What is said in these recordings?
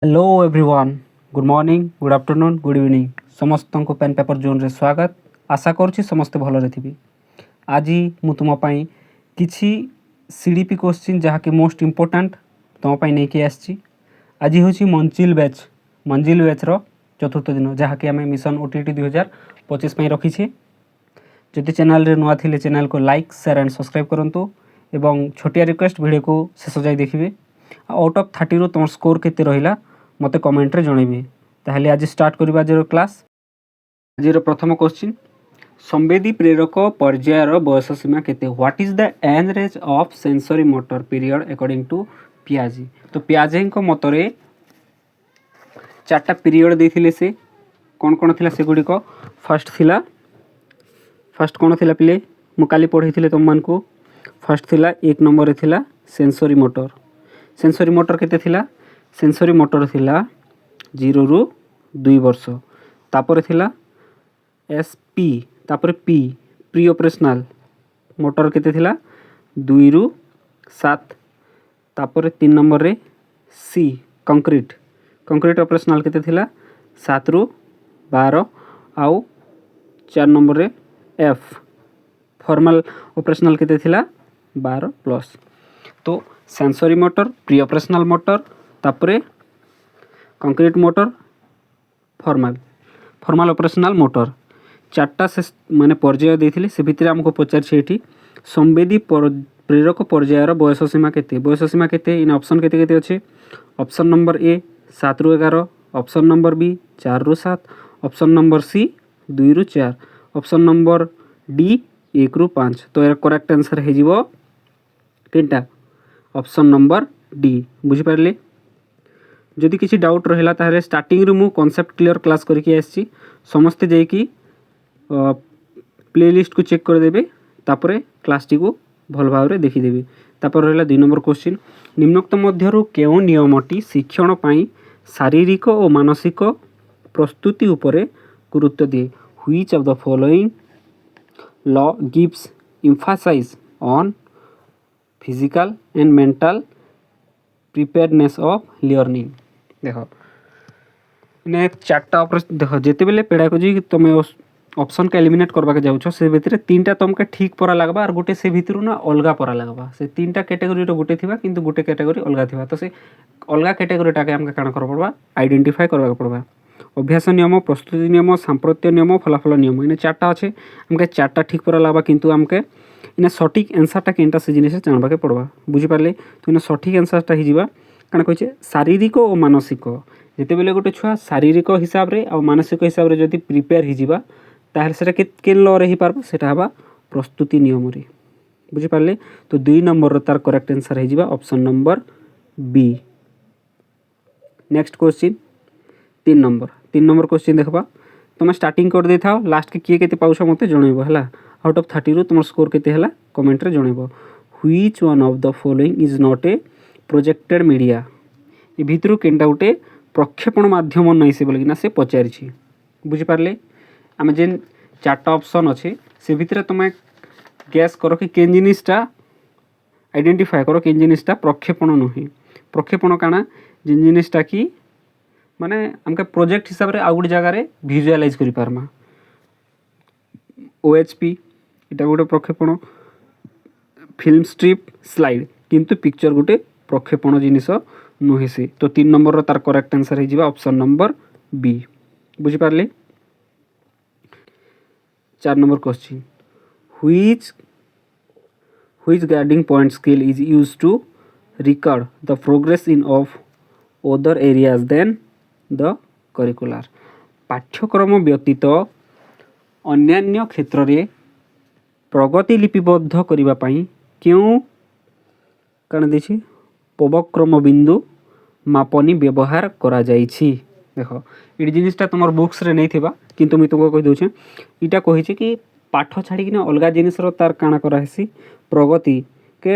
Hello everyone, good morning, good afternoon, good evening. समस्त को pen paper zone रे स्वागत। आशा करुँची समस्ते भलरे थिबे। आज मु तुम पाई किछि सीडीपी क्वेश्चन जहाँकि मोस्ट इम्पोर्टाट तुम पाई नहीं आसी। आज हूँ मंजिल बैचर चतुर्थ दिन जहाँकि आम मिशन ओटीटी 2025 रखीछे। जदि चैनल रे नुआ थिले चैनल को लाइक शेयर एंड सब्सक्राइब करंतु एवं छोटिया रिक्वेस्ट वीडियो को शेष जाए देखिए। आउट ऑफ 30 रु तुम स्कोर केते रहिला मते कमेंट रे जणेबे। ताहले आज स्टार्ट करबा जेरो क्लास। आज प्रथम क्वेश्चन, संवेदी प्रेरक पर्यायर बयस सीमा केते? What is the average of sensory motor period according to पियाजी? तो पियाजी को मतरे चारटा पीरियड देथिले से कोन कोन थिला से गुडी को फर्स्ट कोन थिला पिले मु काली पढैथिले तुम मान को। फर्स्ट थिला एक नंबर रे थिला सेंसरी मोटर। सेंसरी मोटर केते थिला? सेंसरी मोटर थिला 0 रु 2 वर्ष। तापर थिला एसपी, तापर पी प्री ऑपरेशनल मोटर केते थिला 2 रु 7। तापर 3 नंबर रे सी कंक्रीट ऑपरेशनल केते थिला 7 रु 12। आउ 4 नंबर रे एफ फॉर्मल ऑपरेशनल केते थिला 12 प्लस। तो sensory motor, pre operational motor, तापरे concrete motor, formal operational motor चार्टा से माने पर्याय देथिले। से भितर हमको पचार एठी संवेदी प्रेरक पर्यायर बयस सीमा केते? बयस सीमा केते इन ऑप्शन केते केते अछि? ऑप्शन नंबर ए 7 रु 11, ऑप्शन नंबर बी 4 रु 7, ऑप्शन नंबर सी 2 रु 4, ऑप्शन नंबर डी 1 रु 5। तो यार करेक्ट आंसर हे जिवो केनटा? Option number D. बुझी पारले? जदि किसी डाउट रहिला ताहले स्टार्टिंग रे मु कांसेप्ट क्लियर क्लास करके आछि। समस्ते जाई कि प्लेलिस्ट को चेक कर देबे, तापरे क्लास टी को भल भाव रे देखि देबे। तापर रहिला 2 नंबर क्वेश्चन, निम्नोक्त मध्यरु केउ नियमटी शिक्षण पई शारीरिक और मानसिक प्रस्तुति उपरे गुरुत्व दिए? Which of the following law gives emphasise on physical and mental preparedness of learning? देखो ने चारटा ऑपरेशन देखो जेते बेले पेडागोजी तुम ऑप्शन का एलिमिनेट करबा के जाउछो से भितरे तीनटा तुमके ठीक परा लागबा और गोटे से भितरु ना अलगा परा लागबा। से तीनटा कैटेगरी रो गोटे थिबा किंतु गोटे कैटेगरी अलगा थिबा। तो से अलगा कैटेगरी टाके हमके काना कर पड़बा आइडेंटिफाई करबा पड़बा। अभ्यास नियम, प्रस्तुति नियम, सांप्रत्य नियम, फलाफल नियम इने चारटा अछि। हमके चारटा ठीक परा लागबा किंतु हमके इने सटीक आंसरटा केनटा से जिनिस जानबा के पड़बा। बुझी पारले? तो इने सटीक आंसरटा हि जिबा काना कहै शारीरिक और मानसिक। जेते बेले गोटे छुआ शारीरिक हिसाब रे और मानसिक हिसाब रे जदि प्रिपेयर हि जिबा ताहले सेटा के लॉ रे हि पारबा? सेटा हबा प्रस्तुति नियम रे। बुझी पारले? तो 2 नंबर रो तार करेक्ट आंसर हि जिबा option number B. Next question 3 number question देखबा। तुम स्टार्टिंग कर दे थाओ, लास्ट के किए केते पाउछ मते जणैबो हला। आउट ऑफ 30 रु तुम स्कोर केते हला कमेंट रे जणैबो। Which one of the following is not a projected media? ए भितरु केनटा उटे प्रक्षेपण माध्यम नै से बोलगिना से पचारिछि। बुझी पारले? आमे जेन चारटा ऑप्शन अछि से भितरे तुम गैस करो कि केन जिनिसटा आइडेंटिफाई करो केन जिनिसटा प्रक्षेपण नुहे। प्रक्षेपण काना जेन जिनिसटा कि माने हमके प्रोजेक्ट हिसाब रे आ गुड जगह रे विजुअलाइज करि पारमा। ओएचपी इटा गोटे प्रक्षेपण, फिल्म स्ट्रिप, स्लाइड किंतु पिक्चर गोटे प्रक्षेपण जिनिस नुहे से। तो 3 नंबर रो तार करेक्ट आंसर हे जिबा ऑप्शन नंबर बी। बुझी पारले? 4 number question, which guiding point scale is used to record the progress in of other areas than the curricular? पाठ्यक्रम व्यतीत अन्यान्य क्षेत्र रे प्रगति लिपिबद्ध करिबा पई केउ काना देछि पवक्रम बिंदु मापनी व्यवहार करा जाइछि? देखो ये जिनिसटा तुम बुक्स रे नहीं थिबा किंतु मुई तुमको कहि दोछे इटा कहिछि कि पाठ छाड़ी कि अलगा जिनिस रो तार काना करा हेसी प्रगति के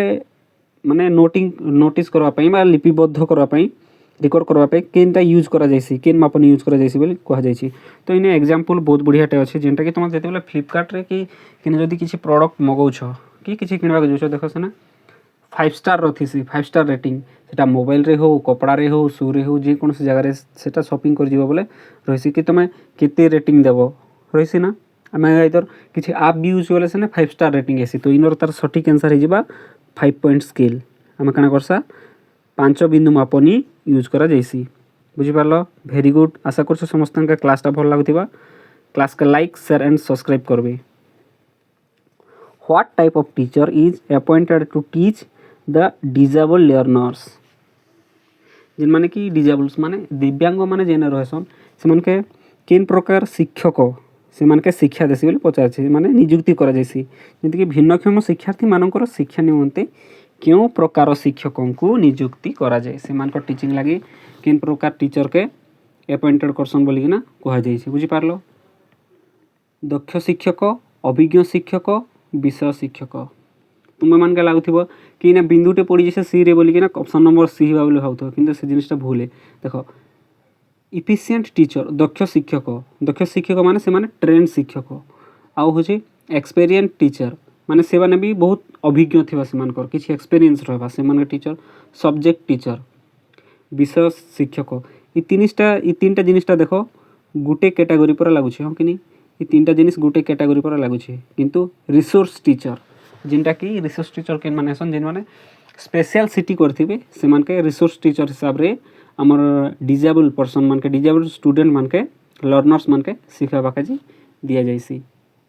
माने नोटिस करबा पई बा लिपिबद्ध करबा पई रिकॉर्ड करबा पे केनटा यूज करा जाइसी, केन मापनी यूज करा जाइसी बोली कहा जाइसी। तो इने एग्जांपल बहुत बढ़ियाटे अछि जेनटा कि तुम जेते बेले फ्लिपकार्ट रे कि किने जदी किछि प्रोडक्ट मगौछ कि किछि किनबा के जोछ देखो सेना फाइव स्टार रथिसी 5 स्टार रेटिंग सेटा मोबाइल रे हो कपड़ा रे हो शू रे हो जे कौन सी जगह रे सेटा शॉपिंग कर जीवो बोले रहिसी कि तुम केते रेटिंग देबो रहिसी ना आमे इधर किछि ऐप भी यूज करले से 5 स्टार रेटिंग एसी तो इनर तार सटीक आंसर हे जिबा 5 पॉइंट स्केल आमे काना करसा 5 बिंदु मापनी यूज करा जैसी बुझी पारलो वेरी गुड आशा करछ समस्त का क्लासटा भल लागुथिबा क्लास का लाइक शेयर एंड सब्सक्राइब करबे What type of teacher is appointed to teach the disabled learners जिन माने कि डिजेबल्स माने दिव्यांग माने जेने रहसन से मन के किन प्रकार शिक्षक से मन के शिक्षा देसी बोले पचार छै माने नियुक्ति करा जैसी जंति कि भिन्नक्षम शिक्षार्थी मानकर शिक्षा निमंते क्यों प्रकार शिक्षकों को नियुक्ति करा जाय से मान को टीचिंग लागि किन प्रकार टीचर के अपॉइंटेड करसन बोली ना कहा जाय छै बुझी पारलो दक्ष शिक्षक अभिज्ञ शिक्षक विषय शिक्षक तुम मान के लगुव कि ना बिंदुटे पड़ी जैसे सी रे बोलिकी ना ऑप्शन नंबर सी हुआ बोले भाव कि से जिनटा भूल है देख इफिशिएंट टीचर दक्ष शिक्षक माने से माने ट्रेन शिक्षक आउ हूँ एक्सपीरियंस टीचर माने से माने भी बहुत अभिज्ञ थी से किसी एक्सपीरियंस रहा से टीचर सब्जेक्ट टीचर विषय शिक्षक ये तीन जिनिसटा देख गोटे कैटेगरी पर लगुच हाँ कि नहीं ये तीन जिनिस गोटे कैटेगरी पर लगुच किंतु रिसोर्स टीचर जिनटा कि रिसोर्स टीचर के माने सन जिन माने स्पेशल सिटी करथिबे से मान के रिसोर्स टीचर हिसाब रे हमर डिजेबल पर्सन मान के डिजेबल स्टूडेंट मान के लर्नर्स मान के सिखाबा काजी दिया जायसी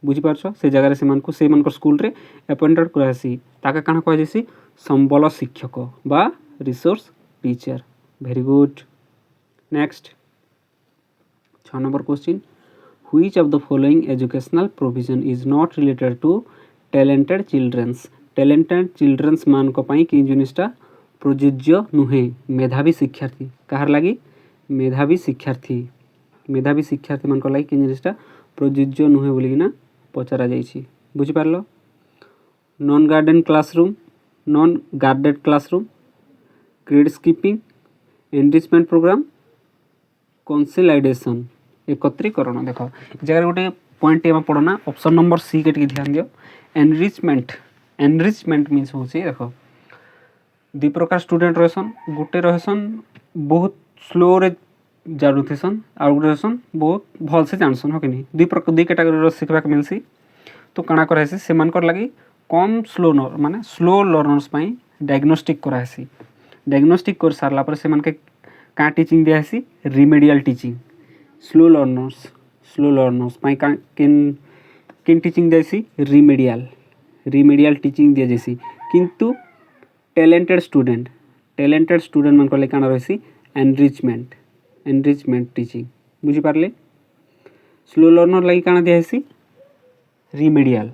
बुझी पारछो से जगह रे से मान को से मान को स्कूल रे अपॉइंटेड करासी ताका काना कह जायसी संबल शिक्षक बा resource teacher very good next 6 number question Which of the following educational provision is not related to talented children's मान को पाई कि जिनिसटा प्रযোज्य नुहे मेधावी शिक्षार्थी कहार लगी मेधावी शिक्षार्थी मान को लगी कि जिनिसटा प्रযোज्य नुहे बोली ना पचरा जाइछि बुझी पारलो non graded classroom grade skipping enrichment program consolidation एकत्रीकरण देख जगह गोटे पॉइंट एम पढ़ना ऑप्शन नंबर सी के ध्यान दियो एनरिचमेंट मीन्स हूँ देख दु प्रकार स्टूडेंट रहसन गोटे रहसन बहुत स्लो रे जानुथेसन और गोटे रहसन बहुत भल से जानसन हो कि नहीं दुई कैटेगरी शिखा मिलसी तो काଣା करासी से मानकर लगी कम माने स्लो लर्नर्स पाई डायग्नोस्टिक करासी डायग्नोस्टिक कर सारला पर से मान के का टीचिंग दियासी रिमेडियल टीचिंग स्लो लर्नर्स पाई किन टीचिंग दियासी रिमेडियल टीचिंग दिया जैसी किंतु टैलेंटेड स्टूडेंट मान को काଣା रहसी एनरिचमेंट टीचिंग बुझी पारले स्लो लर्नर लगी काଣା दियासी रिमेडियल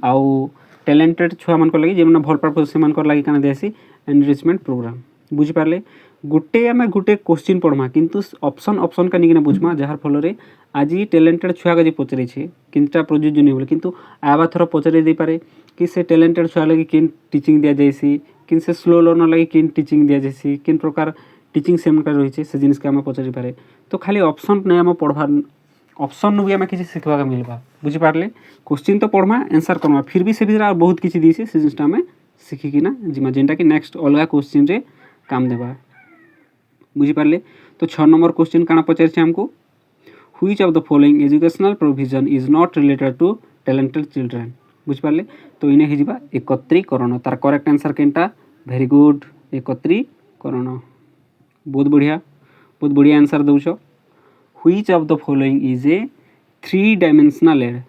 आउ टैलेंटेड छुआ मान को लगी जे भल पार से मान को लगी काଣା दियासी एनरिचमेंट प्रोग्राम बुझी पारले गोटे आम गोटे क्वेश्चन पढ़मा किंतु ऑप्शन का निकना बुझमा जार फल रे आज टैलेंटेड छुआ के पचारे किनटा प्रयोज्य नहीं बोले किंतु आवा थर पचारे दे पारे कि से टैलेंटेड छुआ लगी किन टीचिंग दिया जाइसी किन से स्लो लर्नर लगी किन टीचिंग दिया जाइसी किन प्रकार टीचिंग सेमटा रही से जिनिस के आम पचारि पारे तो खाली ऑप्शन नहीं आम पढ़वार ऑप्शन भी आम किसी शिखा मिलवा बुझी पारले क्वेश्चन तो पढ़मा आंसर करमा फिर भी से भीतर बहुत किसी दीसी से जिनिसटा आम शिखिकिना जिमा जेनटा कि नेक्स्ट अलग क्वेश्चन रे काम देवा बुझी पारले तो 6 नंबर क्वेश्चन काना पचार हमको which of the following educational provision is not related to talented children बुझी पारले तो इने हे जिबा एकत्रीकरण तार करेक्ट आंसर केनटा वेरी गुड एकत्रीकरण बहुत बढ़िया आंसर दउछ which of the following is a 3 dimensional aid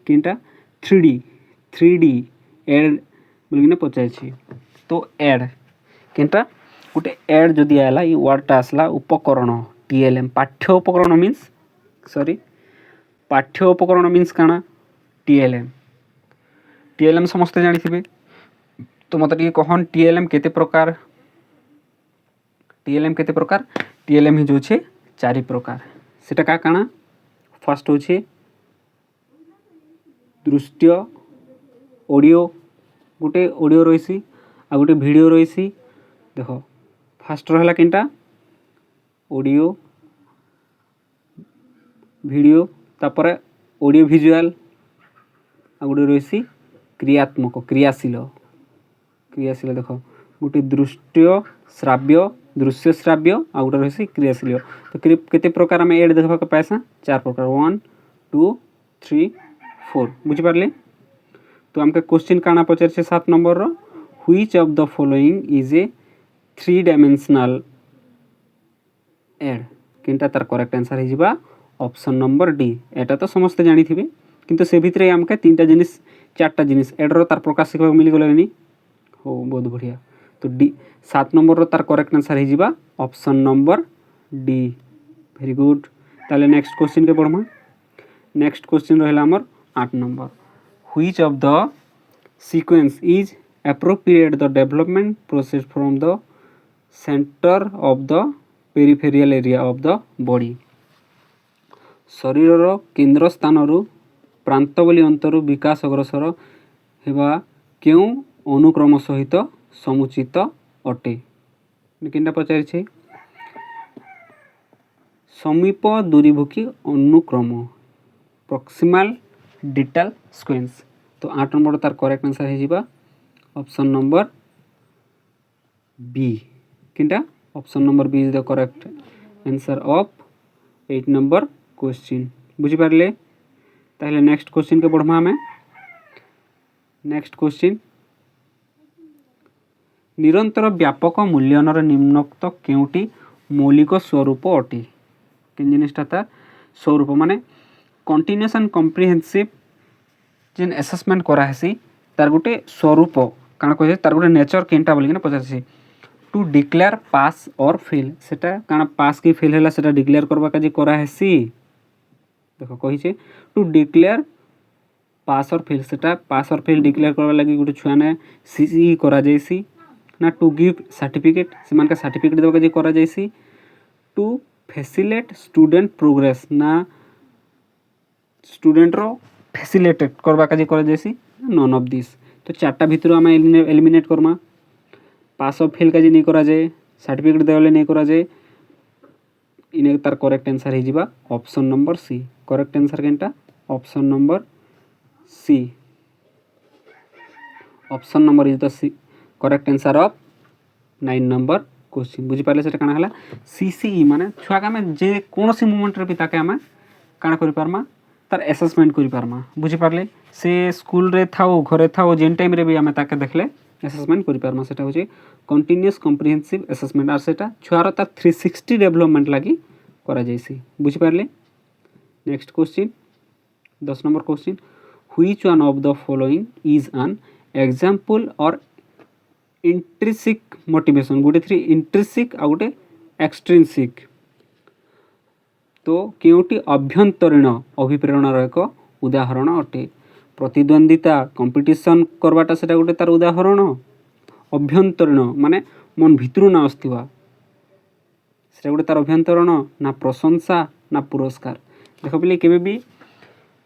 केनटा 3D एड बोलिना पचार छी तो एड केनटा गोटे एड जदि आला ये वर्डटा आसला उपकरण TLM पाठ्य उपकरण मीन्स काना TLM समस्ते जानी तो मत कहन TLM केते प्रकार TLM ही जो छे 4 प्रकार सेटा का काना फर्स्ट होछे दृश्य ऑडियो गोटे ऑडियो रहीसी आ गोटे वीडियो रहीसी देखो फास्ट रहा केनटा ऑडियो वीडियो तापर ऑडियो विजुअल आ गोटे रही क्रियात्मक क्रियाशील देखो गोटे दृश्य श्राव्य दृश्य श्राव्य आ गोटे रही क्रियाशील। तो केते प्रकार आम एड देखा पाइसा 4 प्रकार 1 2 3 4 बुझिपारे। तो आमके क्वेश्चन काना पचार 7 नंबर रो which of the following is a 3 dimensional aid किंटा तार करेक्ट आंसर हो जाबा ऑप्शन नंबर डी। एटा तो समस्त जानी थिबे किंतु से भितरे आमके 3टा जिनिस 4टा जिनिस एड रो तार प्रकाश सिखा मिली गलानी हो बहुत बढ़िया। तो डी 7 नंबर रो तार करेक्ट आंसर हो जाबा option number D. Very good. ताले नेक्स्ट क्वेश्चन के पढ़मा। नेक्स्ट क्वेश्चन रहला हमर 8 number which of the sequence is appropriate the development process from the center of the peripheral area of the body। शरीर केन्द्र स्थान प्रांतवली अंतर विकास अग्रसर हेबा केउ अनुक्रम सहित समुचित अटे किंटा पचारि समीप दूरीभुकी अनुक्रम प्रॉक्सिमल डिटल सीक्वेंस। तो 8 नंबर तार करेक्ट आंसर हो जाबा ऑप्शन नंबर बी किंटा option number B is the correct answer of 8 number question बुझिपारे। ताहले नेक्स्ट क्वेश्चन के बढ़मा हमें। नेक्स्ट क्वेश्चन निरंतर व्यापक मूल्यांकन निम्नोक्त केउटी मौलिक स्वरूप अटे किन जिनिसटा तार स्वरूप माने कंटीन्यूअस एंड कॉम्प्रिहेंसिव जेन असेसमेंट कराहेसी तार गोटे स्वरूप काण कहे तार गोटे नेचर केनटा बोलिकिना पचारसी टू डिक्लेयर पास और फेल सेटा काण पास की फेल हैला सेटा डिक्लेयर करबा काजी कराहेसी देखो कहिचे टू डिक्लेयर पास और फेल सेटा पास और फेल डिक्लेयर करबा लागि गोटे छुआने सीसी करा जायसी ना टू गिव सर्टिफिकेट से मान का सर्टिफिकेट देबा काजी करा जायसी टू फैसिलिटेट स्टूडेंट प्रोग्रेस ना स्टूडेंट रो फैसिलिटेट करबा काजी करा जायसी नन ऑफ दिस। तो 4टा भितर आम एलिमिनेट करमा पास ऑफ फेल काजी नहीं करा जाए सर्टिफिकेट देवाले नहीं करा जाए इने तार करेक्ट आंसर हो जाबा option number C. Correct answer केनटा option number C. Option number is the C correct answer of 9 number question बुझिपारे। सेटा काना हला सीसीई माने छुआ का में जे कोनोसी मोमेंट रे भी ताके आमे काना करि पारमा तार असेसमेंट करि पारमा बुझिपारले। से स्कूल रे थाओ घरे थाओ जेन टाइम रे भी आमे ताके देखले असेसमेंट करि पारमा सेटा होचे कंटीन्यूअस कॉम्प्रिहेंसिव असेसमेंट आर सेटा छुआर तार 360 डेवलपमेंट लागि करा जायसी बुझिपारले। Next question 10 number question which one of the following is an example और इंट्रिंसिक मोटिवेशन गोटे 3 इंट्रिंसिक आ गोटे एक्सट्रिंसिक। तो केउटी अभ्यंतरीण अभिप्रेरणार एक उदाहरण अटे प्रतिद्वंदिता कंपिटिशन करवाटा सेटा गोटे तार उदाहरण अभ्यंतरीण माने मन भितरु ना आस्थिबा सेटा गोटे तार अभ्यंतरीण ना प्रशंसा ना पुरस्कार। देखो बोले केबे भी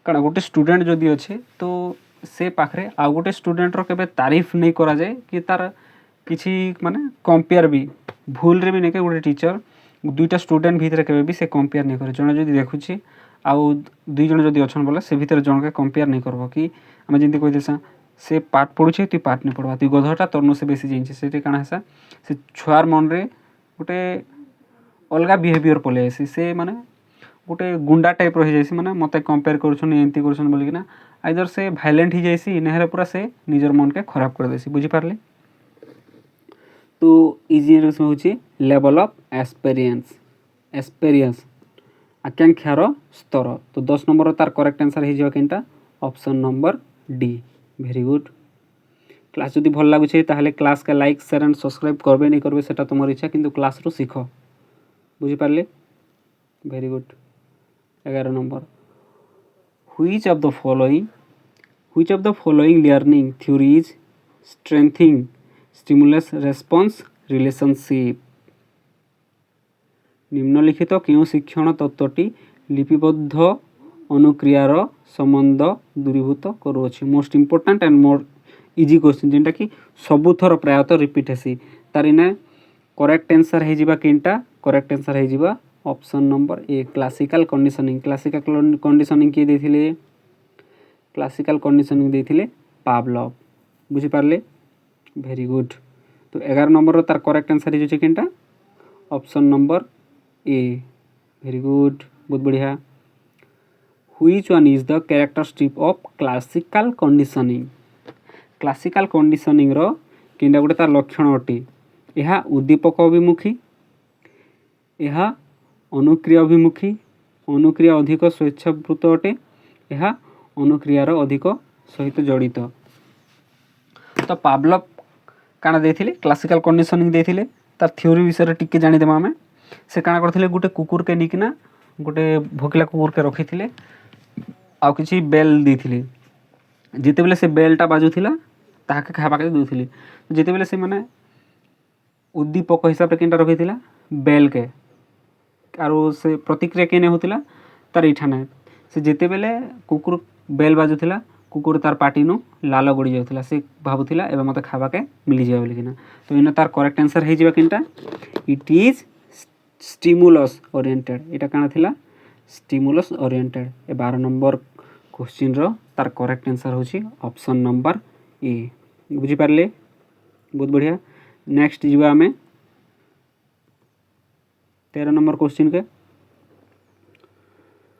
काना गोटे स्टूडेंट जदि अच्छे तो से पाखरे आ गोटे स्टूडेंट रो केबे तारीफ नहीं करा जाए कि तार किछि माने कंपेयर भी भूल रे भी नहीं के गोटे टीचर दुईटा स्टूडेंट भितर केबे भी से कंपेयर नहीं करे जने जदि देखुछि आउ दुई जन जदि अछन बोले से भितर जन के कंपेयर नहीं करबो कि आमे जेंति कहि देसा से पाठ पढुछे तू पाठ नहीं पढवा तू गधटा तोरनो से बेसी जाइछे सेटे काना हेसा से छुआर मन रे गोटे अलगा बिहेवियर पले आसी से माने गोटे गुंडा टाइप रही जाइसी माने मते कंपेयर करूछन एंती करूछन बोली कि ना आइदर से वायलेंट ही जाइसी नेहरे पूरा से निजर मन के खराब कर देसी बुझी पारले। तो इजी में होची लेवल ऑफ एक्सपीरियंस आकांक्षार स्तर। तो 10 नंबर तार करेक्ट आंसर हो केनटा option number D. Very good. Class जदि भल लागुछे ताहले क्लास का लाइक शेयर एंड सब्सक्राइब करबे नहीं करबे सेटा तुमर इच्छा किंतु क्लास रो सीख बुझी पारले। Very good. 11 number which of the following learning theories strengthening stimulus response relationship. निम्नलिखित क्यों शिक्षण तत्वटी लिपिबद्ध अनुक्रियार संबंध दूरीभूत करुअछि। Most important and more easy question जेनटा कि सबु थर प्रायतः रिपीट हेसी तार इने करेक्ट आंसर हे जिबा केनटा करेक्ट आंसर हे जिबा ऑप्शन नंबर ए क्लासिकल कंडीशनिंग। क्लासिकल कंडीशनिंग किए देथिले क्लासिकल कंडीशनिंग देथिले पावलोव बुझी पारले। Very good. तो 11 नंबर तार करेक्ट आंसर हो केनटा option number A. Very good, बहुत बढ़िया। Which one is the characteristic of classical conditioning? Classical conditioning रो केनटा गोटे तार लक्षण अटे। यह उद्दीपक अभिमुखी, यह अनुक्रिया अभिमुखी, अनुक्रिया अधिक स्वेच्छावृत अटे, यह अनुक्रियार अधिक सहित जड़ित। तो पावलोव काना देथिले क्लासिकल कंडीशनिंग देथिले तार थ्योरी विषय टिके जानिदेमा आमे। से काना करथिले गोटे कुकुर के निकिना गोटे भोकिला कुकुर के रखिथिले आउ किछि बेल देथिले। जेतेबेले से बेलटा बाजुथिला ताहाके खाबाके देउथिले। जेतेबेले से माने उद्दीपक हिसाब रे केनटा रखिथिला बेल के आरो से प्रतिक्रिया केने होतिला तार इठाने से जेतेबेले कुकुर बेल बाजुथिला कुकुर तार पाटिनु लाल गड़ी जाउथिला। से भाबुथिला एबे मते खाबाके मिली जाय बोलिकिना। तो इना तार करेक्ट आंसर हे जिबा केनटा इट इज स्टिमुलस ओरिएंटेड। एटा काना थिला स्टिमुलस ओरिएंटेड। ए 12 नंबर क्वेश्चन रो तार करेक्ट आंसर होची ऑप्शन नंबर ए। बुझी पारले, बहुत बढ़िया। नेक्स्ट जिबा हमें 13 नंबर क्वेश्चन के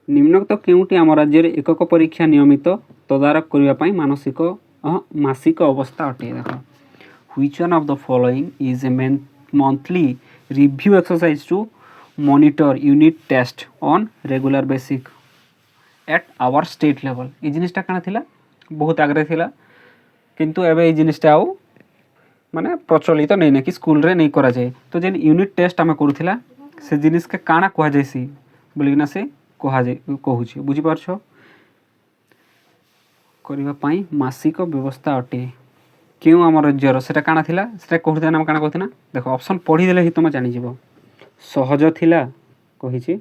निम्नोक्त केउटी आम राज्य एकक परीक्षा नियमित तदारक करने पाई मानसिक मासिक अवस्था अटे। देख which one of the following is a monthly review exercise to monitor unit test on regular basic at our state level. ये जिनिसटा काना थिला बहुत आगे थिला किंतु एबे ये जिनिसटा आउ माने प्रचलित नहीं ना कि स्कूल रे नहीं करा जाए। तो जेन यूनिट टेस्ट आम करूथिला से जिनिस के काना कहा जायसी बोलिकिना से कहा जाय कहूची। बुझी पारछो करबा पाई मासिक व्यवस्था अटे क्यों आम राज्यर सेटा काना थिला सेटा कहूथिना नाम काना कहथिना। देखो ऑप्शन पढ़ी देले ही तुम जानि जिवो। सहज थिला कहिची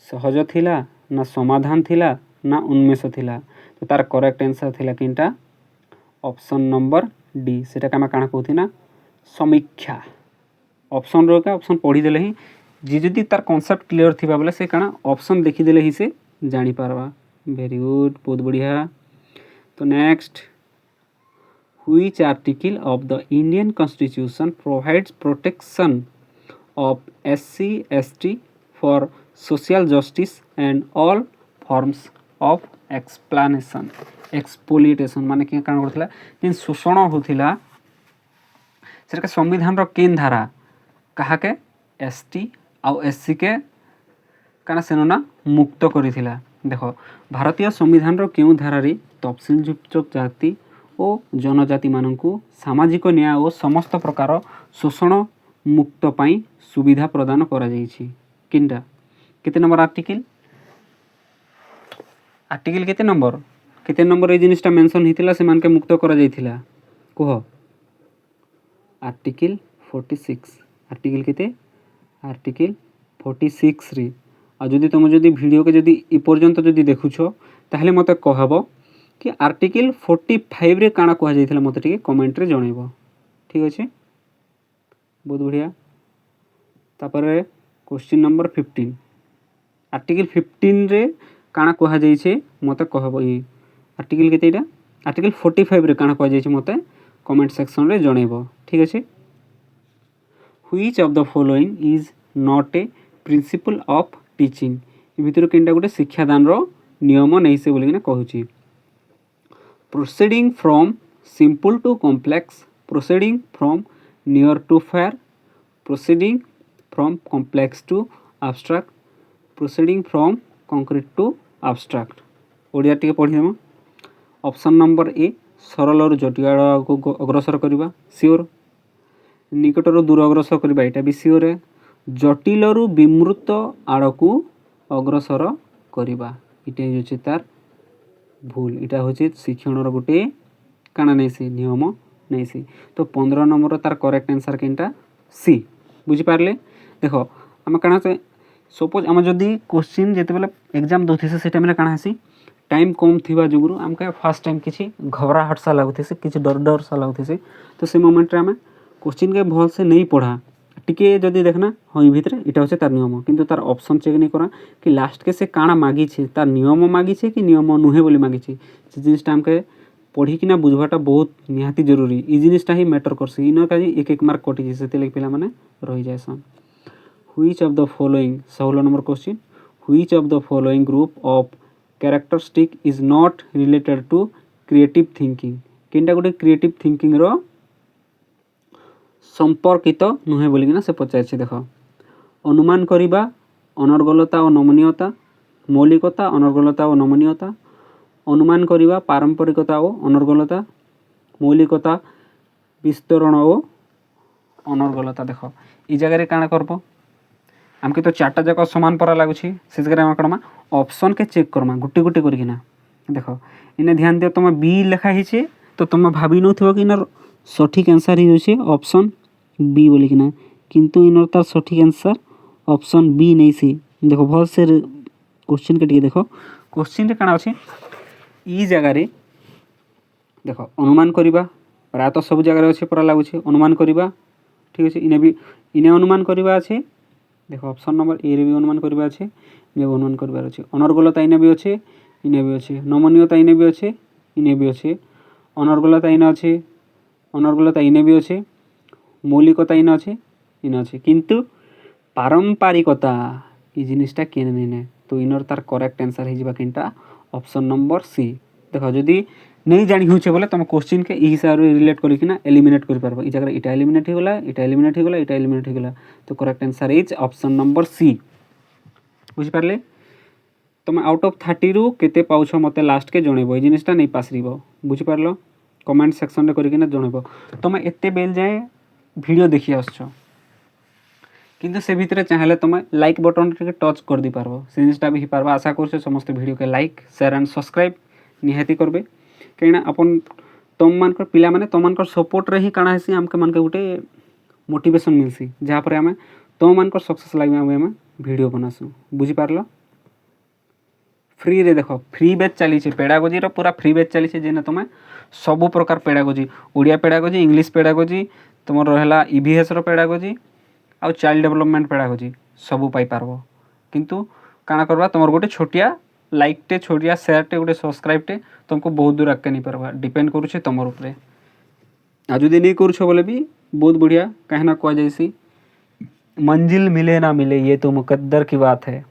सहज थिला ना समाधान थिला ना उन्मेष थिला। तो तार करेक्ट आंसर थिला किनटा ऑप्शन नंबर डी। सेटा कामा काना कहथिना समीक्षा। ऑप्शन रो का ऑप्शन पढ़ी देले ही जी जदी तार कांसेप्ट क्लियर थिबा बोले से काना ऑप्शन देखि देले ही से जानि पारबा। वेरी गुड, बहुत बढ़िया। तो next which article of the Indian constitution provides protection of SC ST for social justice and all forms of exploitation माने कि काना करथिला जिन शोषण होथिला सेटा संविधान रो केन धारा कहा के ST आउ SC के काना सेनोना मुक्त करिथिला। देखो भारतीय संविधान रो केउ धारा रे तफसिलयुक्त जाति और जनजाति माननकु सामाजिक न्याय और समस्त प्रकार शोषण मुक्त पाई सुविधा प्रदान करा जायछि। किंटा केते नंबर आर्टिकल आर्टिकल केते नंबर ए जिनिसटा मेंशन हितिला से मान के मुक्त करा जायथिला कह आर्टिकल 46। आर्टिकल केते आर्टिकल 46 रे। आ जदि तुम जदि वीडियो के जदि इ पर्यंत जदि देखुछो ताहले मते कहबो कि आर्टिकल 45 रे काना कहा जायथिला मते टिके कमेंट रे जणैबो। ठीक अछि, बहुत बढ़िया। तापर क्वेश्चन नंबर 15 आर्टिकल 15 रे काना कहा जायछे मते कहबो। इ आर्टिकल केतेटा आर्टिकल 45 रे काना कहा जायछे मते कमेंट सेक्शन रे जणैबो। ठीक अछि। Which of the following is not a principle of teaching. ए भितर केनटा गोटे शिक्षादान रो नियम नै से बोलिना कहूची। Proceeding from simple to complex, proceeding from near to far, proceeding from complex to abstract, proceeding from concrete to abstract. Odia टिके पढिदेमा। ऑप्शन नंबर ए सरल और जटिल को अग्रसर करबा श्योर। निकटर दूर अग्रसर करबा एटा भी श्योर है। जटिल रु विमृत आड़कू अग्रसर करबा इटा होचे तार भूल। इटा होचे शिक्षण रो गोटे काना नै से नियम नै से। तो 15 नंबर तार करेक्ट आंसर केनटा सी। बुझी पारले। देखो हम काना से सपोज हम जदी क्वेश्चन जेते बेले एग्जाम दोथि से टाइम रे काना हसी टाइम कम थिबा जुगुरु हमके फर्स्ट टाइम किछि घबराहट सा लागुथि से किछि डर सा लागुथि से। तो से मोमेंट रे हम क्वेश्चन के भल से नहीं पढ़ा टिके जदी देखना हई भितरे इटा होचे तार नियम किंतु तार ऑप्शन चेक नहीं करा कि लास्ट के से काना मागी छे तार नियम मागी छे कि नियम नुहे बोली मागी छे। से जिनिसटा हमके पढ़िकिना बुझवाटा बहुत निहाती जरूरी ई जिनिसटा ही मैटर करसी इनर का एक एक मार्क कटि जैसे लगे पिला माने रही जाएसन which of the following 16 number question which of the following group of characteristic is not related to creative thinking केनटा गोटे क्रिएटिव थिंकिंग रो संपर्कित नुहे बोलिकिना से पचार देख अनुमान करिबा अनर्गलता और नमनीयता मौलिकता अनर्गलता और नमनीयता अनुमान करिबा पारंपरिकता और अनर्गलता मौलिकता विस्तरण और अनर्गलता देख ई जगह काଣା करब आमके तो चार्टा जाक समान परा लगुच से जगह आम करमा ऑप्शन के चेक करमा गुटे गुटे करकिना देख इने ध्यान दियो तुम बी लिखा ही तो तुम भाभी नथो कि इनर सठिक आंसर ही ऑप्शन बी बोलिकिना किंतु इनर तार सठिक आंसर ऑप्शन बी नहीं सी देखो भल से क्वेश्चन के टिके देखो क्वेश्चन रे काଣା अछि ई जगह रे देखो अनुमान करिबा प्रायतः सब जगह अच्छे परा लगुच अनुमान करिबा ठीक अच्छे इने अनुमान करिबा अच्छे देखो ऑप्शन नंबर ए रे भी अनुमान करिबा अच्छे इने भी अनुमान करिबार अच्छे अनर्गलता इने भी अच्छे इने भी अच्छे नमनीयता इने भी अच्छे इने भी अच्छे अनर्गलता इने अच्छे अनर्गलता इने भी अच्छे मौलिकता इने अच्छे इने अच्छे किंतु पारंपरिकता ई जिनिसटा केने नेने तो इनर तार करेक्ट आंसर हे जिबा किनटा ऑप्शन नंबर सी देखो जदि नहीं जानी होचे बोले तुम क्वेश्चन के ई हिसाब रे रिलेट करिकिना एलिमिनेट करि पारबो ई जगह इटा एलिमिनेट हो गला इटा एलिमिनेट हो गला इटा एलिमिनेट हो गला तो correct answer is option number C बुझि पारले तुम आउट ऑफ 30 रु केते पाउछ मते लास्ट के जणेबो ई जिनिसटा नहीं पासरिबो बुझि पारलो कमेंट सेक्शन रे करिकिना जणेबो तुम एते बेल जाए वीडियो देखि आछो किंतु से भितर चाहले तुम लाइक बटन टे टच कर दी पारबो से जिनिसटा भी पारबो आशा कर समस्त वीडियो के लाइक शेयर एंड सब्सक्राइब निहाती करबे कहीं अपन तुम मान पिला माने तुम मान सपोर्ट रे ही काଣା हेसी हमके मान के गोटे मोटिवेशन मिलसी जहाँ पर आम तुम मान सक्सेस लगे आम वीडियो बनासु बुझी पारल फ्री रे देख फ्री बैच चली पेडागोजी पूरा फ्री बैच चली जेने तुम सबु प्रकार pedagogy Odia pedagogy English pedagogy तुम रहा ईवीएस पेडागोजी आउ चाइल्ड डेवलपमेंट पेडागोजी सबू पाई पारबो किंतु काଣା करबा तुमर गोटे छोटिया लाइक टे छोटिया शेयर टे गोटे सब्सक्राइब टे तुमको बहुत दूर आगे नहीं पारबा डिपेंड करुचे तुम ऊपर आ जदि नहीं करुछ बोले भी बहुत बढ़िया कहीं ना कह जैसी मंजिल मिले ना मिले ये तो मुकद्दर की बात है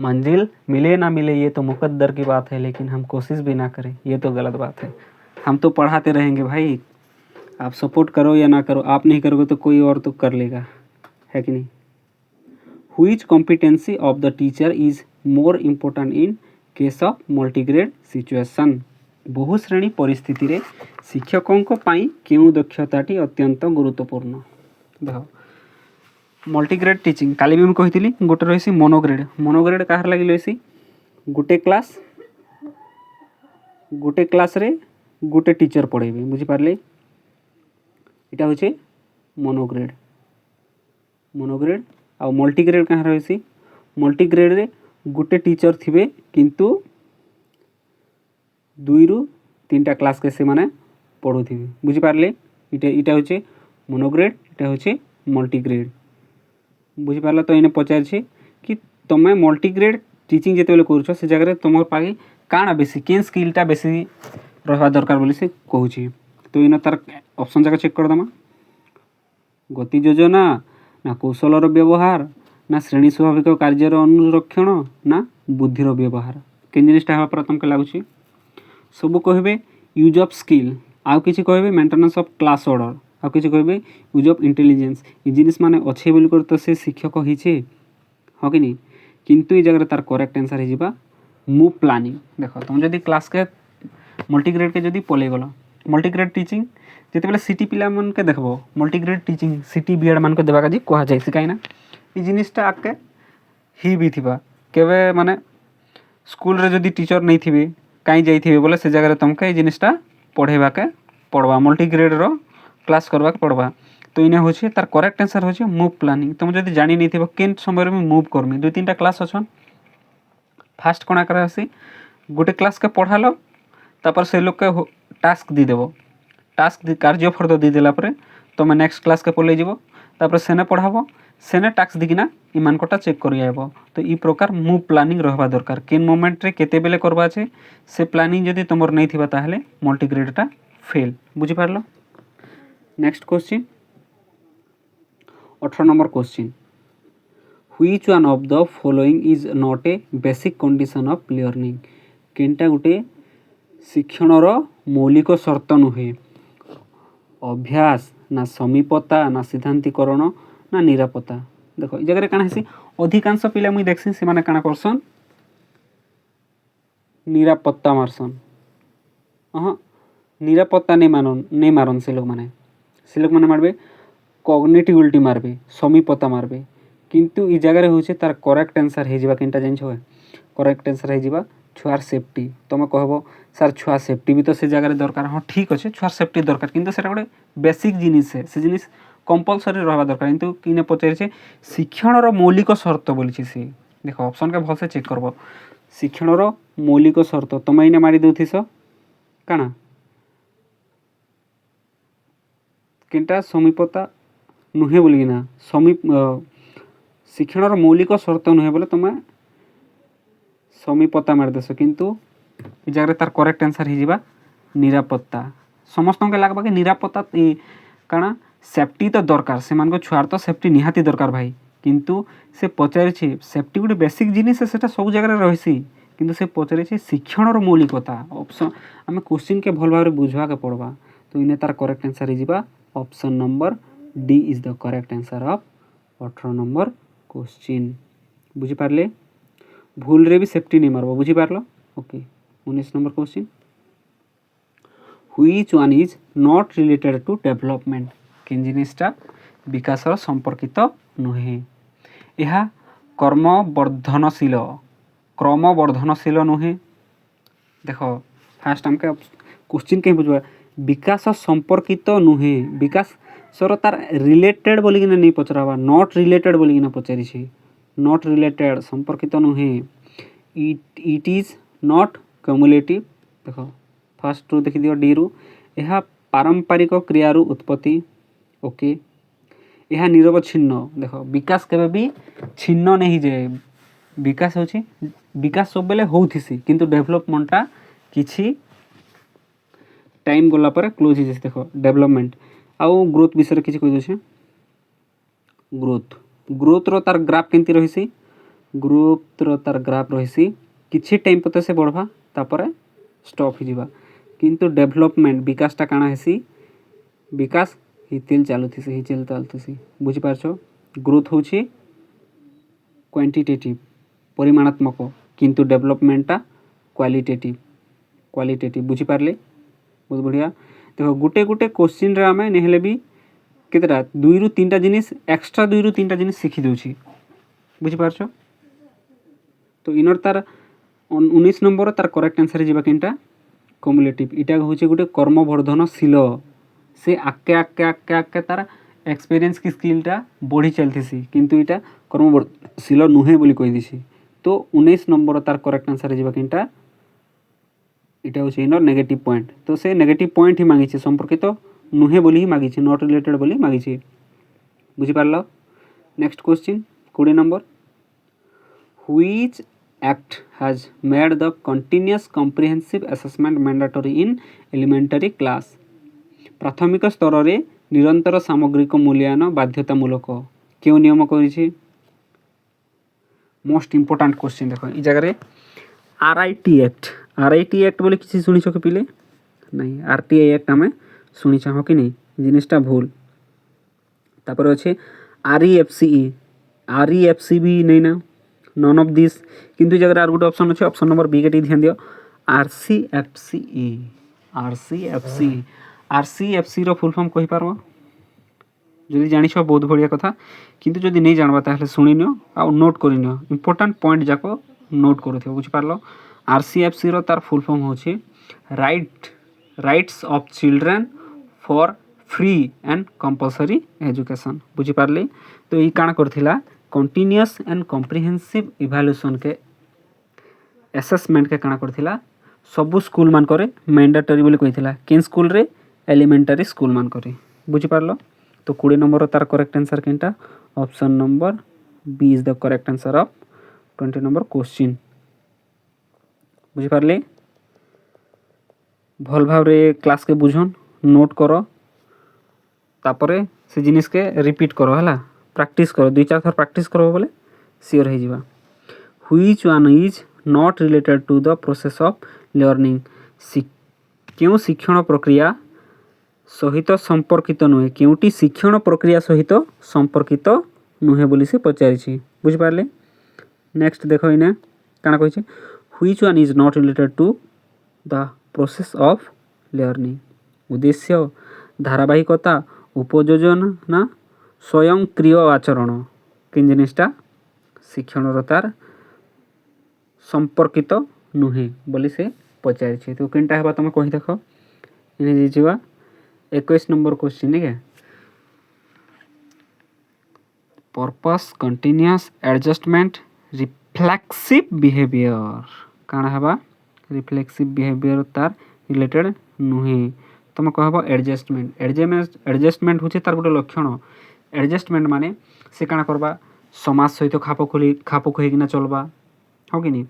मंजिल मिले ना मिले ये तो मुकद्दर की बात है लेकिन हम कोशिश भी ना करें ये तो गलत बात है हम तो पढ़ाते रहेंगे भाई आप सपोर्ट करो या ना करो आप नहीं करोगे तो कोई और तो कर लेगा है कि नहीं which competency of the teacher is more important in case of multigrade situation बहुश्रेणी परिस्थिति रे शिक्षकों क्यों दक्षताटी अत्यंत गुरुत्वपूर्ण देख मल्टीग्रेड टीचिंग काली भी मुझे कही गोटे रही मोनोग्रेड कहार लगी रही गोटे क्लास रे गोटे टीचर पढ़ेबे बुझिपारे इटा हूँ मोनोग्रेड आ मल्टीग्रेड कहाँ रही मल्टीग्रेड रे गोटे टीचर थिबे किंतु 2 रु 3टा क्लास के से माने पढ़ुथिबे बुझिपारे इटा हूँ मोनोग्रेड इटा हूँ मल्टीग्रेड बुझिपार तो इन्हें पचार कि तुम्हें मल्टीग्रेड टीचिंग जिते बेले कर से जगह तुम पागे काଣା बेसी केन स्किलटा बेसी रहा दरकार बोली से कहूँ तो इन तार ऑप्शन जाक चेक करदमा गति योजना ना कौशलर व्यवहार ना श्रेणी स्वाभाविक कार्यर अनुरक्षण ना बुद्धिर व्यवहार केन जिनिसटा हवा पर तुमको लगुच सबू कहे यूज ऑफ स्किल आउ किसी कहे मेंटेनेंस ऑफ क्लास ऑर्डर आउ किसी कहे यूज ऑफ इंटेलिजेंस ये जिनिस माने अच्छे बोल कर तो से शिक्षक होइछे हाँ कि नहीं किंतु ये जगह तार करेक्ट आंसर है मूव प्लानिंग देख तुम जब क्लास के मल्टीग्रेड के जब पलि गल मल्टीग्रेड टीचिंग जिते बेले सिटी पिला मन के देखबो मल्टीग्रेड टीचिंग सिटी बीएड मान को देवा का कह जाए कहीं ना ये जिनिसटा आके ही भी थिबा केवे माने स्कूल रे जदि टीचर नहीं थिबे कहीं जाइथिबे बोले से जगह तुमके ये जिनिसटा पढ़ेबा के पड़वा मल्टीग्रेड रो क्लास करवा के पड़वा तो इन्हें होछे तार करेक्ट आंसर होछे मूव प्लानिंग तुम जदि जानी नहीं थिबो केन समय में मूव करमी 2-3टा क्लास अछन फास्ट कोना करे आसी गोटे क्लास के पढ़ालो तापर से लोग के टास्क दी देबो टास्क कार्य फर्द दी देला परे तुम नेक्स्ट क्लास के पलि जीवो तापर सेने पढ़ाबो सेने टाक्स दिकिना इमानकटा चेक करि आइब। तो ई प्रकार मूव प्लानिंग रहबा दरकार, केन मोमेंट रे केते बेले करबा छै से प्लानिंग जदि तुमर नहीं थिबा ताहले मल्टीग्रेडटा फेल। बुझि पारलो। Next question 18 number question, which one of the following is not a basic condition of learning. केनटा गुटे शिक्षणर मौलिक शर्त नुहे, अभ्यास ना समीपता ना सिद्धांतिकरण ना निरापत्ता। देखो जगह काना हेसी अधिकांश पिला मुई देखसी से माने काना करसन निरापत्ता मारसन। निरापत्ता नहीं मारन से लोग माने मारबे कॉग्निटिविटी मारबे समीपता मारबे, किंतु ई जगह होचे तार करेक्ट आंसर हे जिबा केनटा जानि छ करेक्ट आंसर हे जिबा छुआर सेफ्टी। तुम कहबो सर छुआ सेफ्टी भी तो से जगह दरकार, हाँ ठीक अच्छे छुआर सेफ्टी दरकार, किंतु सेटा गोटे बेसिक जिनिस है, से जिनिस कंपलसरी रहबा दरकार। किंतु किने पचारिछे शिक्षणर मौलिक शर्त बोलिछि से। देखो ऑप्शन के भलसे चेक करबो, शिक्षणर मौलिक शर्त तुम इने मारी दउथिस काना केनटा समीपता नुहे बोलिना समीप शिक्षणर मौलिक शर्त नुहे बोले तुम समीपता मारदेस, किंतु ई जगह तार करेक्ट आंसर हिजिबा निरापत्ता। समस्त के लागबा कि निरापत्ता काना सेफ्टी तो दरकार, से मान को छुआर तो सेफ्टी निहाती दरकार भाई, किंतु से पचारिछे सेफ्टी गोटे बेसिक जिनिस सेटा सब जगह रहिसी, किंतु से पचारिछे शिक्षणर मौलिकता। ऑप्शन आमे क्वेश्चन के भल भाबरे बुझवा के पड़बा। तो इने तार करेक्ट आंसर हिजिबा option number D is the correct answer of 18 number question. बुझी पारले, भूल रे भी सेफ्टी नहीं मारबो। बुझी पारलो। Okay 19 number question, which one is not related to development. केन जिनिसटा विकासर संपर्कित नुहे। यह क्रमवर्धनशील नुहे। देखो फास्ट हमके क्वेश्चन कहीं बुझवा विकास संपर्कित नुहे, विकास सर तार रिलेटेड बोली नहीं पचरावा, नॉट रिलेटेड बोली पचारि, नॉट रिलेटेड संपर्कित नुहे। It is not cumulative. देखो फास्ट रू देखि दियो डी रू, यह पारंपरिक क्रियारू उत्पत्ति। ओके यह निरवच्छिन्न। देखो विकास केबे भी छिन्न नहीं जाए, विकास होची विकास सब बेले होउथिसी, किंतु डेवलपमेंटटा किछि टाइम गला पर क्लोज हो। देखो डेवलपमेंट आउ ग्रोथ विषय किछि कहि दोछे। ग्रोथ रो तार ग्राफ केंति रहिसी, ग्रोथ रो तार ग्राफ रहिसी किछि टाइम पते से बढ़वा तापर स्टॉप हो जिबा, किंतु डेवलपमेंट विकासटा काना हेसी विकास हितेल चालुथिसी हिचेल चालुथिसी। बुझी पारछो ग्रोथ होची क्वांटिटेटिव परिमाणात्मक, किंतु डेवलपमेंटटा क्वालिटेटिव। बुझी पारले बहुत बढ़िया। देखो गुटे गुटे क्वेश्चन रे आमे नेहले भी केतेटा 2 रु 3टा जिनिस एक्स्ट्रा 2 रु 3टा जिनिस शिखि दोछि। बुझी पारछो। तो इनर तार 19 नंबर तार करेक्ट आंसर जिबा केनटा क्युमुलेटिव। इटा होचे गुटे कर्मवर्धनशील, से आके आके आके आके तार एक्सपीरियंस की स्किलटा बढ़ी चलथिसी, किंतु इटा कर्मवर्धनशील नुहे बोली कहि दिछि। तो 19 नंबर तार करेक्ट आंसर जिबा केनटा इटा होचे इनर नेगेटिव पॉइंट। तो से नेगेटिव पॉइंट ही मांगी संपर्कित तो नुहे बोली ही मांगी, नॉट रिलेटेड बोली मांगी। बुझी पारलो। Next question 20 number, which act has made the continuous comprehensive assessment mandatory in elementary class. प्राथमिक स्तर रे निरंतर सामग्रिक मूल्यांकन बाध्यतामूलक क्यों नियम करिछि। Most important question. देखो ई जगह रे आरआईटी एक्ट बोले किसी शुणी कि पिले नहीं, आरटीआई एक्ट आम शुणी हो कि नहीं, जिनिसटा भूल। तापर अच्छे आरईएफसी भी नहीं ना, नन ऑफ दिस। किंतु जगह आर गोटे ऑप्शन अच्छे, ऑप्शन नंबर बी के ध्यान दियो आरसीएफसी रो फुल फॉर्म कहि पारबो जदि जानिछ बहुत बढ़िया कथा, किंतु जदि नहीं जानबा ताहले सुनि नियो आ नोट करि नियो, इंपोर्टेंट पॉइंट जाको नोट करूथियो। बुझि पारलो। आरसीएफसी रो तार फुल फॉर्म होछि rights of children for free and compulsory education. बुझी पारले। तो ये काण करथिला कंटिन्यूअस एंड कॉम्प्रिहेंसिव इवैल्यूएशन के असेसमेंट के काण करथिला सबु स्कूल मान करे मैंडेटरी बोली कहिथिला, केन स्कूल रे एलिमेंटरी स्कूल मान करे। बुझी पारलो। तो 20 नंबर तार करेक्ट आंसर केनटा option number B is the correct answer of 20 number question बुझिपारे भल भाव क्लास के बुझन नोट कर तापरे से जिनिस के रिपीट करो है प्रैक्टिस करो 2-4 थर प्रैक्टिस करो बोले सियोर हो जावा which one is not related to the process of learning क्यों शिक्षण प्रक्रिया सहित संपर्कित नुहे क्योंटी शिक्षण प्रक्रिया सहित संपर्कित नुहे बोली से पचारि बुझिपारे नेक्स्ट देख इने काना कहिछि which one is not related to the process of learning उद्देश्य धारावाहिकता उपयोजना स्वयंक्रिय आचरण किन जिनिसटा शिक्षण तार संपर्कित नुहे बोली से पचारि तो किनटा हेबा तुम कहि देख इने जीवा 21 नंबर क्वेश्चन ठीक है purpose continuous adjustment reflexive behaviour काना हेबा रिफ्लेक्सिव बिहेवियर तार रिलेटेड नुहे तुम कहब एडजस्टमेंट होची तार गोटे लक्षण एडजस्टमेंट माने से काना करबा समाज सहित खाप खोइकिना चलबा हो कि नहीं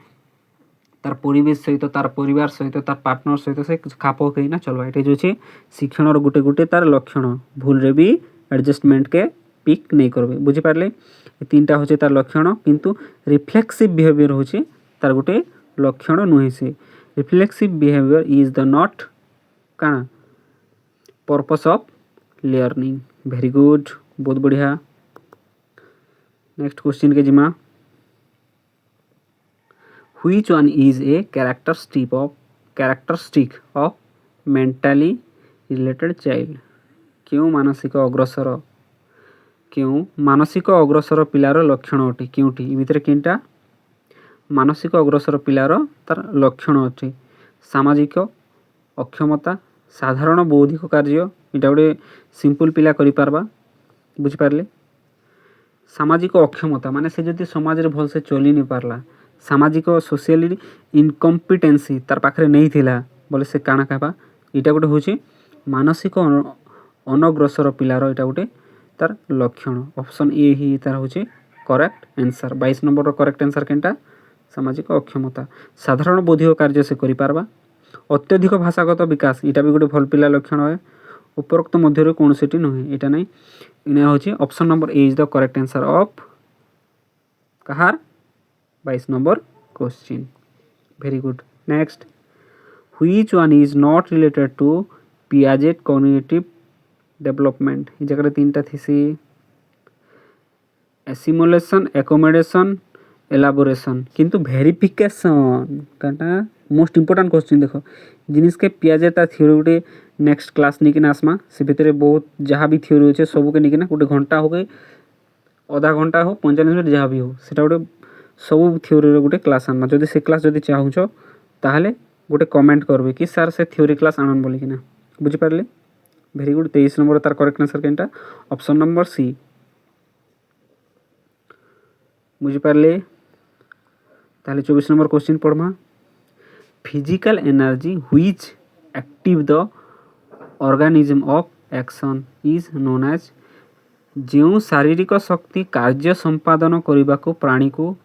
तार परिवेश सहित तार परिवार सहित तार पार्टनर सहित से खाप खोइकिना चलबा एटे जो छे शिक्षण गोटे गोटे तार लक्षण भूल रे भी एडजस्टमेंट के पिक नहीं करबे बुझी पारले तीनटा होचे तार लक्षण किंतु रिफ्लेक्सिव बिहेवियर होचे तार गोटे लक्षण नुहे से reflexive behaviour is the not काना purpose of learning very good बहुत बढ़िया नेक्स्ट क्वेश्चन के जिमा which one is a characteristic of mentally related child क्यों मानसिक अग्रसर पिलार लक्षण अटे क्योंटी भितर किनटा मानसिक अग्रसर पिलार तार लक्षण अच्छे सामाजिक अक्षमता साधारण बौद्धिक कार्य इटा गोटे सिंपल पिला करि पारबा बुझिपारले सामाजिक अक्षमता माने से जदि समाज रे भल से चली नहीं पारला सामाजिक सोशली इनकम्पिटेंसी तार पाखरे नहीं थिला बोले से काना कहबा इटा गोटे होचे मानसिक अनग्रसर पिलार इटा गोटे तार लक्षण ऑप्शन ए ही तार होचे correct answer 22 number correct answer केनटा सामाजिक अक्षमता साधारण बौद्धिक कार्य से करि पारबा अत्यधिक भाषागत विकास इटा भी गोटे भल पिला लक्षण है उपरोक्त मध्य कौन सी नुहे यहाँ नहीं इन्हें हूँ option number A is the correct answer of कहार 22 number question very good next which one is not related to Piaget cognitive development ये जगह तीनटा थी एसिमुलेशन एकोमोडेशन एलाबोरेशन किंतु वेरिफिकेशन काटा मोस्ट इंपोर्टेंट क्वेश्चन देख जिनिस के पियाजे तार थ्योरी गोटे नेक्स्ट क्लास नहीं किना आसमा से भितर बहुत जहाँ भी थ्योरी अच्छे सबू के नहीं गोटे घंटा हो गए आधा घंटा हो 45 मिनट जहाँ भी हो सेटा गोटे सब थ्योरी गोटे क्लास आनमा जदि से क्लास जदि चाहूछ ताहले गोटे कमेंट करबे कि सर से थ्योरी क्लास आनन बोली किना बुझिपारले वेरी गुड 23 नंबर तार करेक्ट आंसर केनटा ऑप्शन नंबर सी बुझिपारले ताहले 24 नंबर क्वेश्चन पढ़मा physical energy which active the organism of action is known as जो शारीरिक शक्ति कार्य संपादन करने को प्राणी को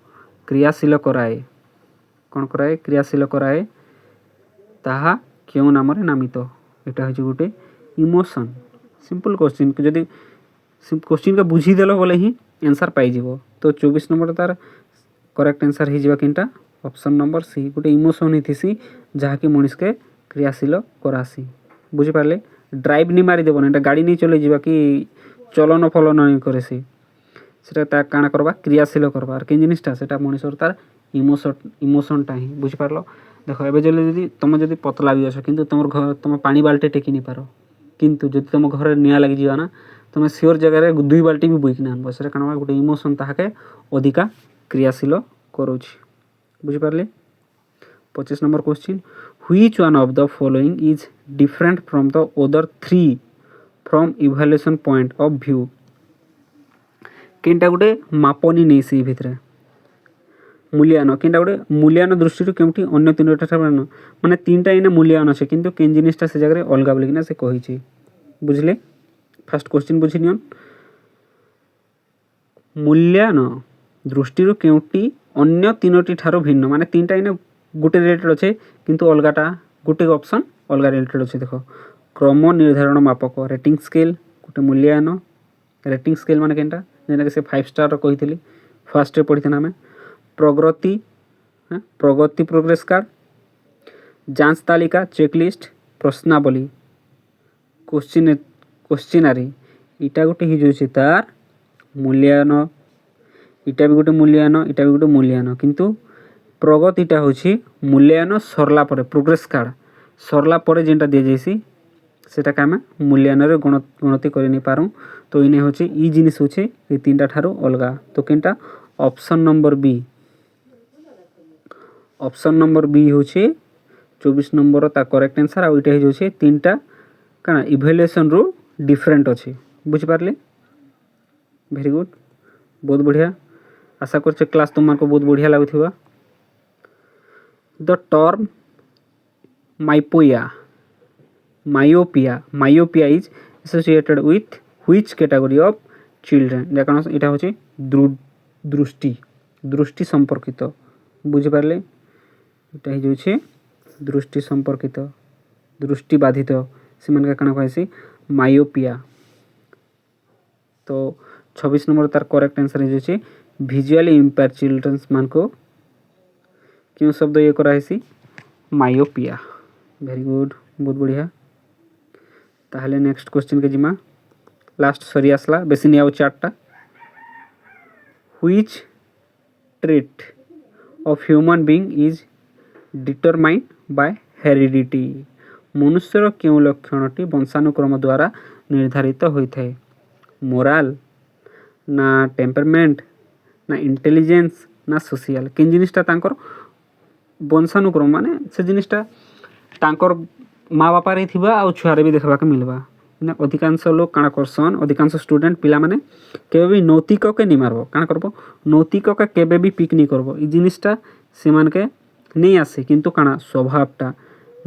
क्रियाशील कराए कौन कराए क्रियाशील कराए ताहा क्यों नाम नामित यहाँ हूँ गोटे इमोशन सिंपल क्वेश्चन जदि क्वेश्चन का बुझीदेल बोले ही आंसर पाइज तो 24 नंबर तार करेक्ट आंसर हो किनटा ऑप्शन नंबर सी गोटे इमोशन ही जहाँकि मनीष के क्रियाशील करासी बुझिपारे ड्राइव नहीं मारिदेवन एटा गाड़ी नहीं चले जावा कि चलन फलन नहीं करे सेटा काना करवा क्रियाशील करवा कि जिनिसटा सेटा मनीषर तार इमोशनटा ही बुझिपार देख एवं जल्दी तुम जब पतला भी अच्छ कि तुम घर तुम पानी बाल्टी टेकी नहीं पार किंतु जब तुम घर निआ लगी जावा ना तुम सियोर जगह 2 बाल्टी भी बोईकिना आनब से काना गोटे इमोशन ताके अधिका क्रियाशील करोछि बुझिपारे 25 number question which one of the following is different from the other 3 from evaluation point of view केनटा गोटे मापनी नहीं से भितर मूल्यायन केनटा गोटे मूल्यायन दृष्टि केमती अन्य 3टा माने 3टा इने मूल्यायन अच्छे किंतु केन जिनिसटा से जगह अलग बोलिकिना से कही बुझले फर्स्ट क्वेश्चन बुझी नियन मूल्यायन दृष्टि केउटी अन्य तीनोटी ठारो भिन्न माने तीनटा इने गोटे रिलेटेड अच्छे किंतु अलगाटा गोटे ऑप्शन अलगा रिलेटेड अच्छे देख क्रम निर्धारण मापक रेटिंग स्केल गोटे मूल्यायन रेटिंग स्केल माने केनटा जेना कि से 5 स्टार कहितली फर्स्ट रे पढ़िथना हमें प्रगति प्रगति प्रोग्रेस कार्ड जांच तालिका चेकलिस्ट प्रश्नावली क्वेश्चनारी इटा गोटे ही जो तार मूल्यायन इटा भी गोटे मूल्यायन इटा भी गोटे मूल्यायन किंतु प्रगतिटा होछि मूल्यायन सरला परे प्रोग्रेस कार्ड सरला परे जेनटा दे जैसी सेटा का आम मूल्यायन रे गणति कर नहीं पारूँ तो इने होछि ई जिनिस होछि ए तीनटा ठारो अलगा तो केनटा ऑप्शन नंबर बी होछि 24 नंबर ता करेक्ट आंसर आ इटा हे जोछि तीनटा काना इवैल्यूएशन रो डिफरेंट अछि बुझि पारले वेरी गुड बहुत बढ़िया आशा करछे क्लास तुम को बहुत बढ़िया लागुथिबा the term myopia is associated with which category of children देखो इटा होछि दृष्टि संपर्कित बुझि पारले इटा हे जोछि दृष्टि संपर्कित दृष्टि बाधित सेमान का काना कहैसी मायोपिया तो 26 नंबर तार करेक्ट आंसर हे जोछि विजुअली इम्पेयर चिल्ड्रंस मान को क्यों शब्द ये कराइसी मायोपिया वेरी गुड बहुत बढ़िया ताहले नेक्स्ट क्वेश्चन के जिमा लास्ट सरी आसला बेसी नहीं आउ चार्टा which trait of human being is determined by heredity मनुष्यर क्यों लक्षणटी वंशानुक्रम द्वारा निर्धारित होता है मोराल ना टेम्परमेंट ना इंटेलिजेंस ना सोशल किन जिनिसटा तांकर वंशानुक्रम माने से जिनिसटा तांकर माँ बापा रे थिबा आ छुआरे भी देखबा के मिलबा ना अधिकांश लोग काना करसन अधिकांश स्टूडेंट पिला माने केबे भी नैतिक के नहीं मारबो काना करबो नैतिक के केबे भी पिक नहीं करबो ई जिनिसटा से मान के नहीं आसे किंतु काना स्वभावटा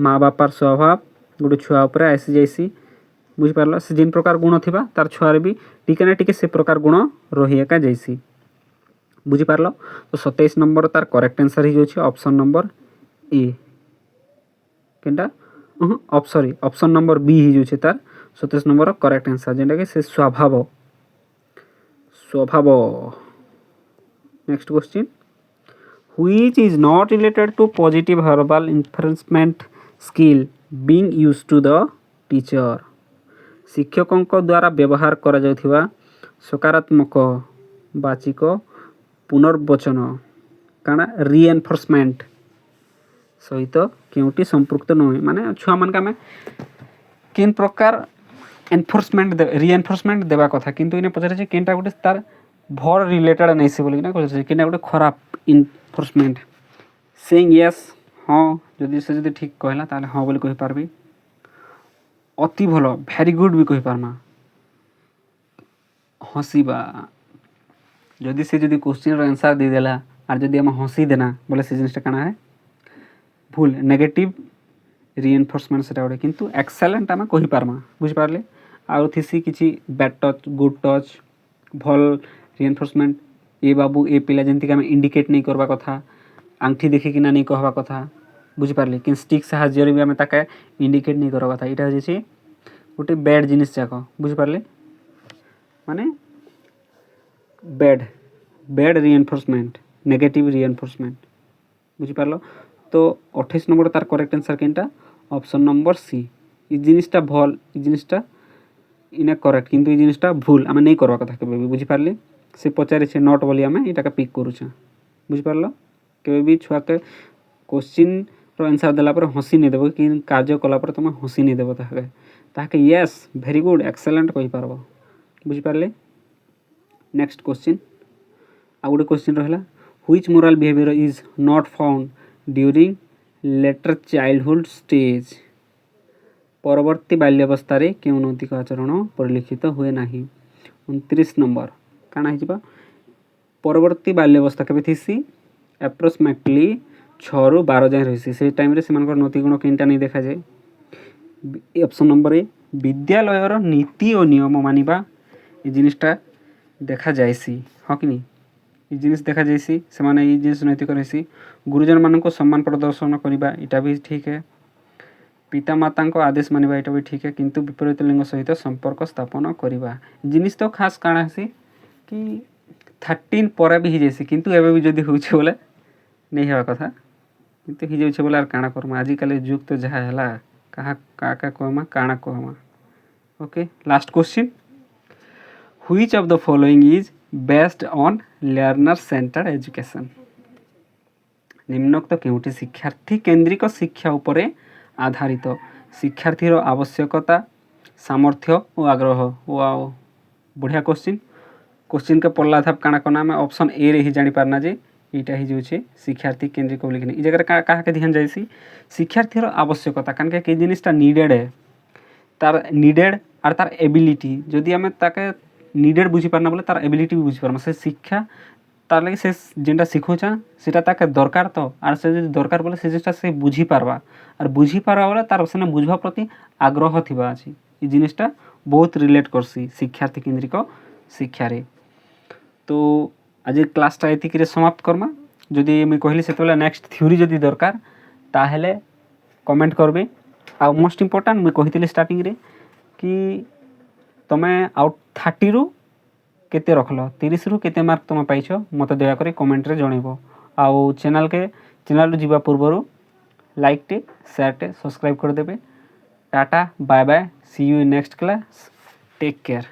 माँ बापार स्वभाव गोटे छुआ ऊपर आसी जाइसी बुझि पारलो से जिन प्रकार गुण थिबा तार छुआरे भी टिके ना टिके से प्रकार गुण रही एका जाइसी बुझि पारलो तो 27 नंबर तार करेक्ट आंसर ही जोछि ऑप्शन नंबर ए केनटा ऑप्शन नंबर बी ही जोछि तार 27 नंबर करेक्ट आंसर जेंटा कि से स्वभाव next question which is not related to positive verbal reinforcement skill being used to the teacher शिक्षकों द्वारा व्यवहार करा जाउथिबा सकारात्मक वाचिक पुनर्वचन काना रिएनफोर्समेंट सहित केउटी संपृक्त नहुए माने छुआ मान का में किन प्रकार एनफोर्समेंट रिएनफोर्समेंट देबा कथा किंतु इने पछरे जे केनटा गोटे तार भर रिलेटेड नै से बोली ना कहै केनटा गोटे खराब इनफोर्समेंट सेइंग यस हाँ जदि से जदि ठीक कहला ताले हाँ बोली कहि पारबी अति भलो वेरी गुड भी कहि पारमा हसीबा जदि से जदि क्वेश्चन रो आंसर दे देला आर जदि हम हसी देना बोले से जिनिसटा काना है भूल नेगेटिव रिएनफोर्समेंट सेटा गोटे किंतु एक्सेलेंट आम कहि पारमा बुझि पारले आउ थिसी किछि बैड टच गुड टच भल रिएनफोर्समेंट ए बाबू ए पिला जेंति आम इंडिकेट नहीं करबा कथा आंगठी देखि कि ना नहीं कहबा कथा बुझि पारले कि स्टिक साहाଯ୍य भी आम ताके इंडिकेट नहीं करबा कथा इटा जे गोटे बैड जिनिस जाक बुझि पारले माने बैड रिएनफोर्समेंट नेगेटिव रिएनफोर्समेंट बुझि पारलो तो 28 नंबर तार करेक्ट आंसर केनटा ऑप्शन नंबर सी ई जिनिसटा भल ई जिनिसटा इना करेक्ट किंतु ई जिनिसटा भूल आम नहीं करबा कथा केबे भी बुझि पारले से पचारे छे नॉट बोली आम इटाका पिक करूछा बुझि पारलो केबे भी छुआ के क्वेश्चन रो आंसर देला पर हंसी नहीं देबो कि कार्य कला पर तुम हंसी नहीं देबो ताके यस वेरी गुड एक्सेलेंट कहि पारबो बुझि पारले नेक्स्ट क्वेश्चन आ गोटे क्वेश्चन रहला which moral behaviour is not found during later childhood stage परवर्ती बाल्यावस्था रे केउं नैतिक आचरण परिलक्षित हुए नाही 29 नंबर काना हिजबा परवर्ती बाल्यावस्था केबे थिसी एप्रोक्सीमेटली 6 रु 12 जाय रहिसी से टाइम रे सेमानकर नैतिक गुण केनटा नहीं देखा जाय ऑप्शन नंबर ए विद्यालयर नीति और नियम मानिबा ए जिनिसटा देखा जायसी हाँ कि नहीं ये जिनिस देखा जाइसी से ये जिनिस नैतिक रही गुरुजन मान सम्मान प्रदर्शन करवा इटा भी ठीक है पिता माता को आदेश मानवा यहाँ भी ठीक है किंतु विपरीत लिंग सहित संपर्क स्थापन करवा जिनिस तो खास काଣା हेसी कि 13 पर भी जाइसी किंतु एवं भी जदि हो बोले नहीं हवा कथा किंतु ही जाइए बोले काଣା करमा आजिकल जुग तो जहाँ है कहाँ का कहमा काଣା कहमा okay last question which of the following is based on learner centred education निम्नोक्त केउटी शिक्षार्थी केन्द्रिक शिक्षा उपरे आधारित शिक्षार्थीर आवश्यकता सामर्थ्य और आग्रह वाओ बढ़िया क्वेश्चन के पढ़ला था काଣା कना में ऑप्शन ए रे ही जानी पारना जे इटा ही जो शिक्षार्थी केन्द्रिक बोलिकिन ई जगह क्या ध्यान जाइसी शिक्षार्थीर आवश्यकता कारण के जिनिसटा निडेड है तार निडेड और तार एबिलिटी जदि आम ताके निडेड बुझी पारना बोले तार एबिलिटी भी बुझी पारमा से शिक्षा तार लगे से जेनटा शिखुचा सेटा ताके दरकार तो और से जदि दरकार बोले से जिनिसटा से बुझी पारबा और बुझी पारबा बोले तार सेना बुझवा प्रति आग्रह थिबा अछि ई जिनिसटा बहुत रिलेट करसी शिक्षार्थी केन्द्रिक शिक्षा रे तो आज क्लासटा एतिक समाप्त करमा जदि मुझे कहली से नेक्स्ट थ्योरी जदि दरकार ताहेले कमेंट करबे आ मोस्ट इम्पोर्टाट मुझे कही स्टार्टिंग रे कि तुम आउट 30 रु केते रखल 30 रु केते मार्क तुम पाइछ मत दयाकोरी कमेंट रे जनइबो आउ चैनल जीवा पूर्व लाइक टे शेयर टे सब्सक्राइब कर देबे टाटा bye bye see you in next class take care.